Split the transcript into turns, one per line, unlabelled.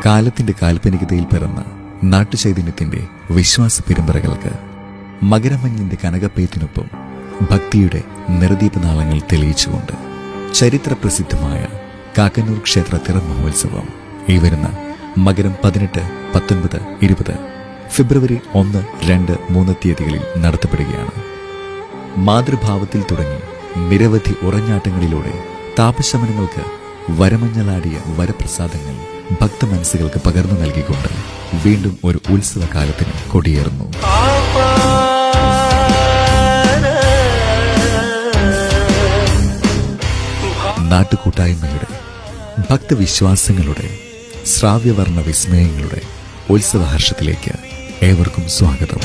കാലത്തിന്റെ കാൽപ്പനികതയിൽ പിറന്ന നാട്ടുചൈതന്യത്തിന്റെ വിശ്വാസ പെരുമ്പറകൾക്ക് മകരമഞ്ഞിന്റെ കനകപ്പേറ്റിനൊപ്പം ഭക്തിയുടെ നിറദീപനാളങ്ങൾ തെളിയിച്ചുകൊണ്ട് ചരിത്രപ്രസിദ്ധമായ കാക്കന്നൂർ ക്ഷേത്ര തിറ മഹോത്സവം ഈ വരുന്ന മകരം 18, 19, 20 ഫെബ്രുവരി 1, 2, 3 തീയതികളിൽ നടത്തപ്പെടുകയാണ്. മാതൃഭാവത്തിൽ തുടങ്ങി നിരവധി ഉറഞ്ഞാട്ടങ്ങളിലൂടെ താപശമനങ്ങൾക്ക് വരമഞ്ഞളാടിയ വരപ്രസാദങ്ങൾ ഭക്തമനസ്സുകൾക്ക് പകർന്നു നൽകിക്കൊണ്ട് വീണ്ടും ഒരു ഉത്സവകാലത്തിന് കൊടിയേറുന്നു. നാട്ടുകൂട്ടായ്മയുടെ ഭക്തവിശ്വാസങ്ങളുടെ ശ്രാവ്യവർണ്ണ വിസ്മയങ്ങളുടെ ഉത്സവഹർഷത്തിലേക്ക് ഏവർക്കും സ്വാഗതം.